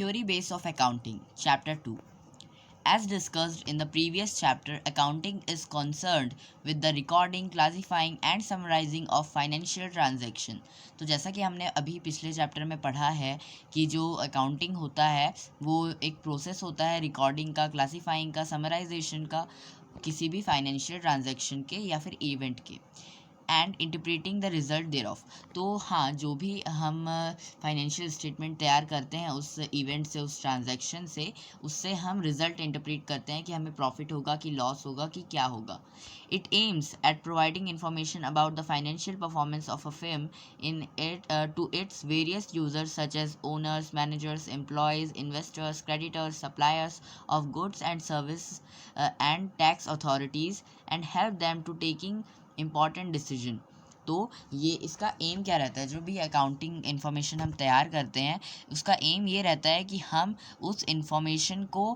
Theory base of accounting, Chapter 2. As discussed in the previous chapter, accounting is concerned with the recording, classifying and summarizing of financial transaction. तो जैसा कि हमने अभी पिछले chapter में पढ़ा है कि जो अकाउंटिंग होता है वो एक प्रोसेस होता है रिकॉर्डिंग का, क्लासीफाइंग का, समराइजेशन का किसी भी फाइनेंशियल ट्रांजैक्शन के या फिर इवेंट के, and interpreting the result thereof. तो हाँ, जो भी हम फाइनेंशियल स्टेटमेंट तैयार करते हैं उस इवेंट से, उस ट्रांजैक्शन से, उससे हम रिजल्ट इंटरप्रेट करते हैं कि हमें प्रॉफिट होगा कि लॉस होगा कि क्या होगा। It aims at providing information about the financial performance of a firm in it to its various users such as owners, managers, employees, investors, creditors, suppliers of goods and service and tax authorities, and help them to taking important decision. तो ये इसका M क्या रहता है, जो भी accounting information हम तैयार करते हैं उसका एम ये रहता है कि हम उस इन्फॉर्मेशन को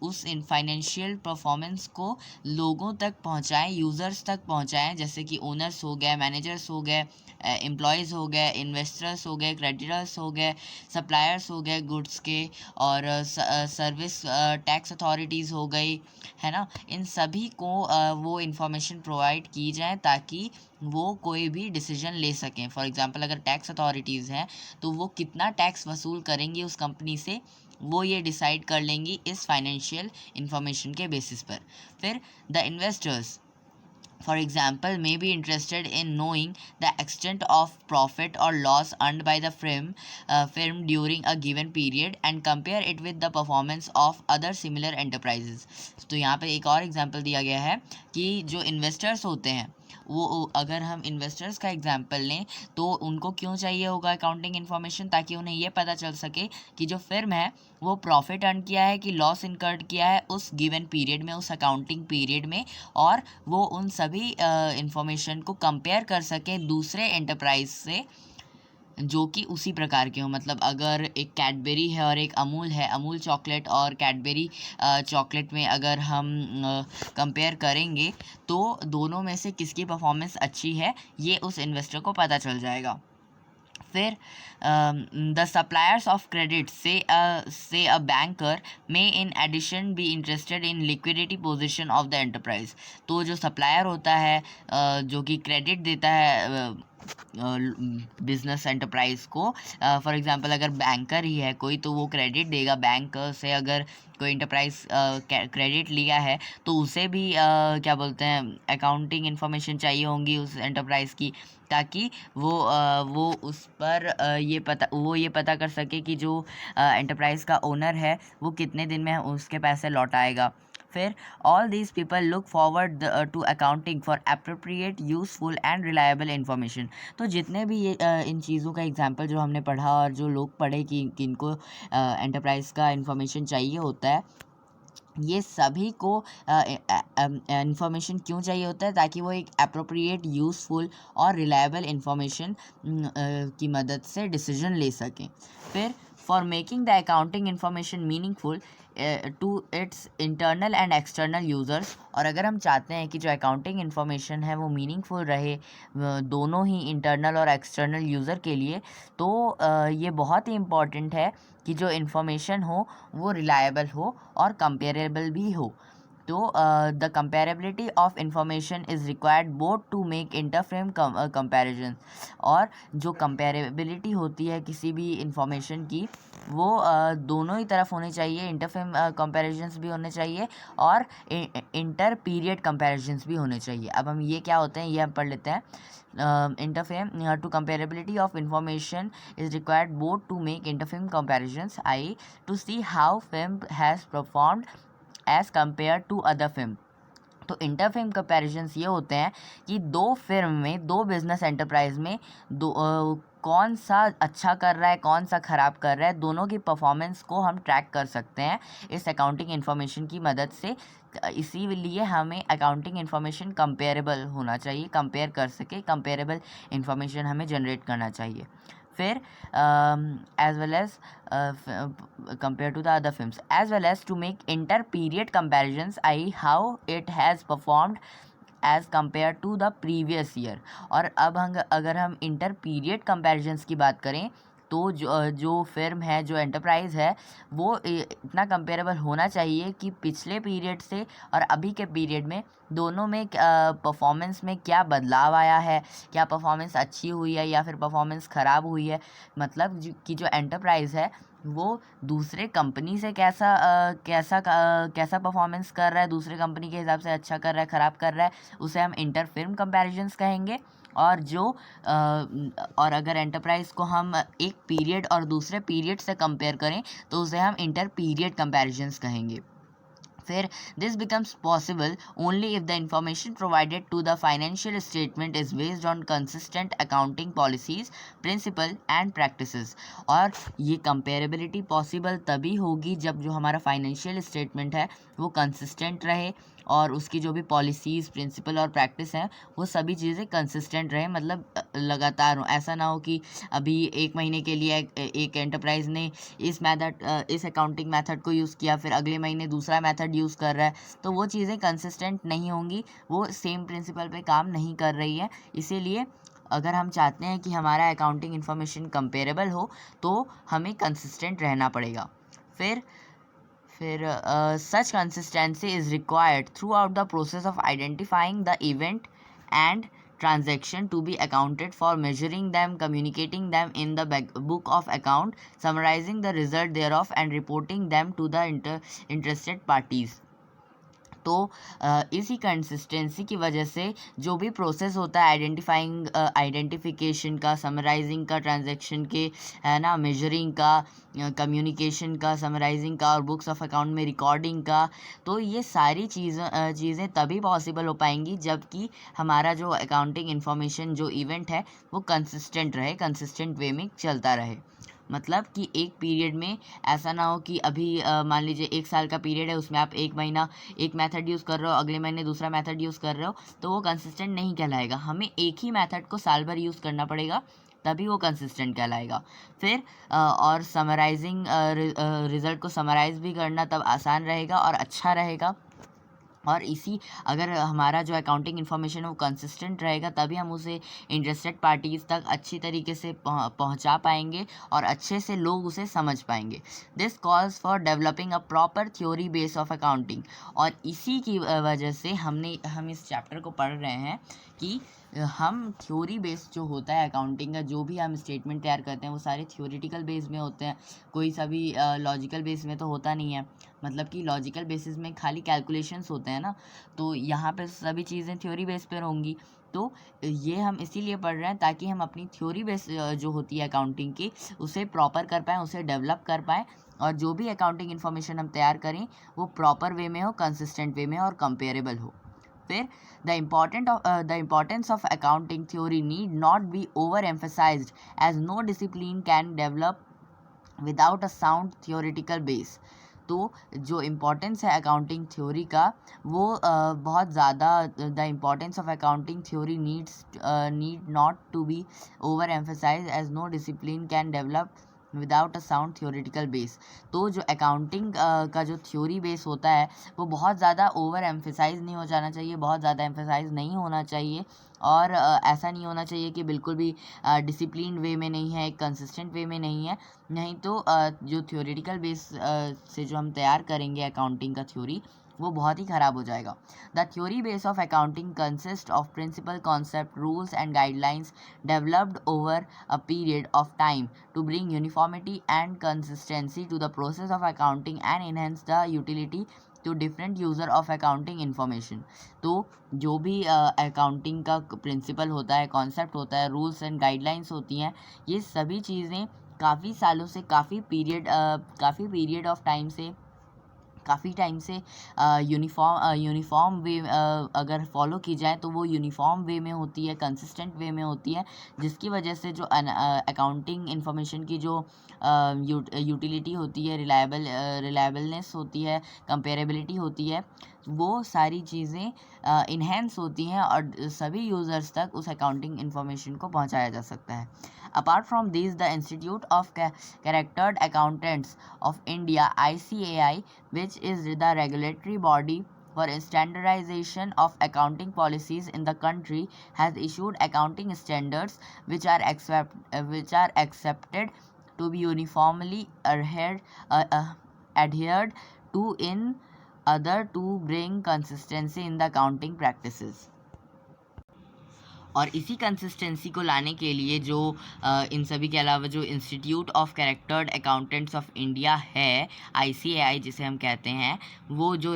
उस फाइनेंशियल परफॉर्मेंस को लोगों तक पहुंचाएं, यूज़र्स तक पहुंचाएं, जैसे कि ओनर्स हो गए, मैनेजर्स हो गए, एम्प्लॉयज़ हो गए, इन्वेस्टर्स हो गए, क्रेडिटर्स हो गए, सप्लायर्स हो गए गुड्स के, और सर्विस टैक्स अथॉरिटीज़ हो गई, है ना। इन सभी को वो इन्फॉर्मेशन प्रोवाइड की जाए ताकि वो कोई भी डिसीजन ले सकें। फॉर एग्जांपल अगर टैक्स अथॉरिटीज़ हैं तो वो कितना टैक्स वसूल करेंगी उस कंपनी से, वो ये डिसाइड कर लेंगी इस फाइनेंशियल इंफॉर्मेशन के बेसिस पर। फिर the investors for example may be interested in knowing the extent of profit or loss earned by the firm during a given period and compare it with the performance of other similar enterprises। तो यहाँ पे एक और example दिया गया है कि जो इन्वेस्टर्स होते हैं वो, अगर हम इन्वेस्टर्स का एग्जांपल लें तो उनको क्यों चाहिए होगा अकाउंटिंग इन्फॉर्मेशन, ताकि उन्हें ये पता चल सके कि जो फिर्म है वो प्रॉफिट अर्न किया है कि लॉस इनकर्ड किया है उस गिवन पीरियड में, उस अकाउंटिंग पीरियड में, और वो उन सभी इन्फॉर्मेशन को कंपेयर कर सकें दूसरे एंटरप्राइज से जो कि उसी प्रकार के हो। मतलब अगर एक कैडबेरी है और एक अमूल है, अमूल चॉकलेट और कैडबेरी चॉकलेट में अगर हम कंपेयर करेंगे तो दोनों में से किसकी परफॉर्मेंस अच्छी है ये उस इन्वेस्टर को पता चल जाएगा। फिर द सप्लायर्स ऑफ क्रेडिट से a banker may in addition be interested in liquidity position of the enterprise. तो जो सप्लायर होता है जो कि क्रेडिट देता है बिजनेस एंटरप्राइज को, फॉर एग्जांपल अगर बैंकर ही है कोई तो वो क्रेडिट देगा बैंक से। अगर कोई एंटरप्राइज क्रेडिट लिया है तो उसे भी क्या बोलते हैं अकाउंटिंग इन्फॉर्मेशन चाहिए होंगी उस एंटरप्राइज की, ताकि वो उस पर ये पता कर सके कि जो एंटरप्राइज का ओनर है वो कितने दिन में उसके पैसे लौटाएगा। फिर all these people look forward to accounting for appropriate, useful and reliable information. तो जितने भी ये इन चीज़ों का एग्जांपल जो हमने पढ़ा और जो लोग पढ़े कि किनको एंटरप्राइज का इन्फॉर्मेशन चाहिए होता है, ये सभी को इन्फॉर्मेशन क्यों चाहिए होता है, ताकि वो एक अप्रोप्रिएट, यूज़फुल और रिलायबल इन्फॉर्मेशन की मदद से डिसीजन ले सकें। फिर for making the accounting information meaningful to its internal and external users. और अगर हम चाहते हैं कि जो अकाउंटिंग इन्फॉर्मेशन है वो मीनिंगफुल रहे दोनों ही इंटरनल और एक्सटर्नल यूज़र के लिए, तो ये बहुत ही इम्पॉर्टेंट है कि जो इन्फॉर्मेशन हो वो रिलायबल हो और कंपेरेबल भी हो। तो the comparability of information is required both to make interfirm comparison. और जो कंपेरेबिलिटी होती है किसी भी इंफॉर्मेशन की वो दोनों ही तरफ होनी चाहिए, इंटरफ्रेम कंपैरिजन्स भी होने चाहिए और इंटर पीरियड कंपैरिजन्स भी होने चाहिए। अब हम ये क्या होते हैं ये हम पढ़ लेते हैं। interframe to comparability of information is required both to make interframe comparisons, i.e. to see how firm has performed as compared to other firm। तो इंटरफेम कंपैरिजन्स ये होते हैं कि दो फिर्म में, दो बिजनेस एंटरप्राइज में कौन सा अच्छा कर रहा है कौन सा ख़राब कर रहा है, दोनों की परफॉर्मेंस को हम ट्रैक कर सकते हैं इस अकाउंटिंग इन्फॉर्मेशन की मदद से। इसीलिए हमें अकाउंटिंग इन्फॉर्मेशन कंपेरेबल होना चाहिए, कंपेयर कर सके, कंपेरेबल इन्फॉर्मेशन हमें जनरेट करना चाहिए। फिर as well as compared to the other films, as well as to make inter period comparisons, i.e. how it has performed as compared to the previous year। और अब अगर हम इंटर पीरियड comparisons की बात करें तो जो फिर्म है, जो एंटरप्राइज है, वो इतना कंपेरेबल होना चाहिए कि पिछले पीरियड से और अभी के पीरियड में दोनों में परफॉर्मेंस में क्या बदलाव आया है, क्या परफॉर्मेंस अच्छी हुई है या फिर परफॉर्मेंस ख़राब हुई है। मतलब कि जो एंटरप्राइज है वो दूसरे कंपनी से कैसा परफॉर्मेंस कर रहा है, दूसरे कंपनी के हिसाब से अच्छा कर रहा है, ख़राब कर रहा है, उसे हम इंटर फिर्म कंपैरिजंस कहेंगे। और और अगर एंटरप्राइज को हम एक पीरियड और दूसरे पीरियड से कंपेयर करें तो उसे हम इंटर पीरियड कंपैरिजंस कहेंगे। फिर this becomes possible only if the information provided to the financial statement is based on consistent accounting policies, principle and practices। और ये कंपेरेबिलिटी पॉसिबल तभी होगी जब जो हमारा फाइनेंशियल स्टेटमेंट है वो कंसिस्टेंट रहे और उसकी जो भी पॉलिसीज़, प्रिंसिपल और प्रैक्टिस हैं वो सभी चीज़ें कंसिस्टेंट रहे, मतलब लगातार हो। ऐसा ना हो कि अभी एक महीने के लिए एक एंटरप्राइज ने इस अकाउंटिंग मेथड को यूज़ किया, फिर अगले महीने दूसरा मेथड यूज़ कर रहा है, तो वो चीज़ें कंसिस्टेंट नहीं होंगी, वो सेम प्रिंसिपल पे काम नहीं कर रही है। इसीलिए अगर हम चाहते हैं कि हमारा अकाउंटिंग इन्फॉर्मेशन कंपेरेबल हो तो हमें कंसिस्टेंट रहना पड़ेगा। फिर such consistency is required throughout the process of identifying the event and transaction to be accounted for, measuring them, communicating them in the book of account, summarizing the result thereof and reporting them to the interested parties। तो इसी consistency की वजह से जो भी process होता है identification का, समराइजिंग का, ट्रांजैक्शन के, है ना, मेजरिंग का, कम्युनिकेशन का, समराइजिंग का और बुक्स ऑफ अकाउंट में रिकॉर्डिंग का, तो ये सारी चीज़ें तभी पॉसिबल हो पाएंगी जबकि हमारा जो अकाउंटिंग इन्फॉर्मेशन, जो इवेंट है, वो कंसिस्टेंट रहे, कंसिस्टेंट वे में चलता रहे। मतलब कि एक पीरियड में ऐसा ना हो कि अभी मान लीजिए 1 साल का पीरियड है, उसमें आप एक महीना एक मेथड यूज़ कर रहे हो, अगले महीने दूसरा मेथड यूज़ कर रहे हो, तो वो कंसिस्टेंट नहीं कहलाएगा। हमें एक ही मेथड को साल भर यूज़ करना पड़ेगा, तभी वो कंसिस्टेंट कहलाएगा। फिर और समराइजिंग रिज़ल्ट को समराइज़ भी करना तब आसान रहेगा और अच्छा रहेगा। और अगर हमारा जो अकाउंटिंग इन्फॉर्मेशन है वो कंसिस्टेंट रहेगा तभी हम उसे इंटरेस्टेड पार्टीज़ तक अच्छी तरीके से पहुंचा पाएंगे और अच्छे से लोग उसे समझ पाएंगे। This calls for developing a proper theory base of accounting. और इसी की वजह से हम इस चैप्टर को पढ़ रहे हैं कि हम थ्योरी बेस जो होता है अकाउंटिंग का, जो भी हम स्टेटमेंट तैयार करते हैं वो सारे थ्योरेटिकल बेस में होते हैं, कोई सभी लॉजिकल बेस में तो होता नहीं है। मतलब कि लॉजिकल बेसिस में खाली कैलकुलेशंस होते हैं ना, तो यहाँ पे सभी चीज़ें थ्योरी बेस पर होंगी। तो ये हम इसीलिए पढ़ रहे हैं ताकि हम अपनी थ्योरी बेस जो होती है अकाउंटिंग की, उसे प्रॉपर कर पाएँ, उसे डेवलप कर पाएँ और जो भी अकाउंटिंग इन्फॉर्मेशन हम तैयार करें वो प्रॉपर वे में हो, कंसिस्टेंट वे में और कंपेरेबल हो। फिर the importance of accounting theory need not be overemphasized as no discipline can develop without a sound theoretical base। तो जो इम्पोर्टेंस है अकाउंटिंग थ्योरी का वो बहुत ज़्यादा, the importance of accounting theory need not to be over emphasize as no discipline can develop without a sound theoretical base. तो जो accounting का जो थ्योरी बेस होता है वो बहुत ज़्यादा ओवर एम्फेसाइज नहीं हो जाना चाहिए, बहुत ज़्यादा एम्फेसाइज नहीं होना चाहिए और ऐसा नहीं होना चाहिए कि बिल्कुल भी डिसिप्लिन वे में नहीं है, एक कंसिस्टेंट वे में नहीं है। नहीं तो जो थ्योरेटिकल बेस से जो हम तैयार करेंगे अकाउंटिंग का थ्योरी वो बहुत ही ख़राब हो जाएगा। The theory base of accounting consist of principle concept, rules and guidelines developed over a period of time to bring uniformity and consistency to the process of accounting and enhance the utility to different user of accounting information. तो जो भी accounting का principal होता है, concept होता है, rules and guidelines होती हैं, ये सभी चीज़ें काफ़ी सालों से, काफ़ी पीरियड ऑफ टाइम से, काफ़ी टाइम से यूनिफॉर्म वे अगर फॉलो की जाए तो वो यूनिफॉर्म वे में होती है, कंसिस्टेंट वे में होती है, जिसकी वजह से जो अकाउंटिंग इन्फॉर्मेशन की जो यूटिलिटी होती है, रिलायबलनेस होती है, कंपेरेबिलिटी होती है, वो सारी चीज़ें इन्हेंस होती हैं और सभी यूज़र्स तक उस अकाउंटिंग इन्फॉर्मेशन को पहुंचाया जा सकता है। Apart from this the institute of chartered accountants of India ICAI, which is the regulatory body for standardization of accounting policies in the country, has issued accounting standards which are accepted to be uniformly adhered to in order to bring consistency in the accounting practices. और इसी consistency को लाने के लिए जो इन सभी के अलावा जो institute of chartered accountants of India है, ICAI जिसे हम कहते हैं, वो जो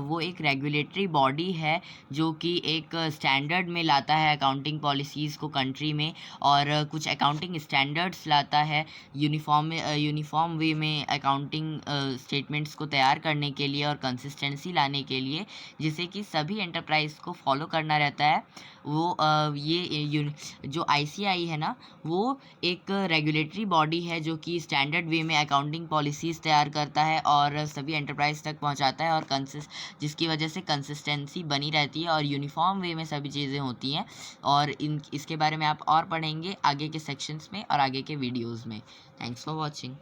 वो एक रेगुलेटरी बॉडी है जो कि एक स्टैंडर्ड में लाता है अकाउंटिंग पॉलिसीज़ को कंट्री में, और कुछ अकाउंटिंग स्टैंडर्ड्स लाता है यूनिफॉर्म वे में अकाउंटिंग स्टेटमेंट्स को तैयार करने के लिए और कंसिस्टेंसी लाने के लिए, जिसे कि सभी एंटरप्राइज को फॉलो करना रहता है। वो ये जो ICAI है ना, वो एक रेगुलेटरी बॉडी है जो कि स्टैंडर्ड वे में अकाउंटिंग पॉलिसीज़ तैयार करता है और सभी एंटरप्राइज तक पहुंचाता है, और जिसकी वजह से कंसिस्टेंसी बनी रहती है और यूनिफॉर्म वे में सभी चीज़ें होती हैं। और इसके बारे में आप और पढ़ेंगे आगे के सेक्शंस में और आगे के वीडियोज़ में। Thanks for watching.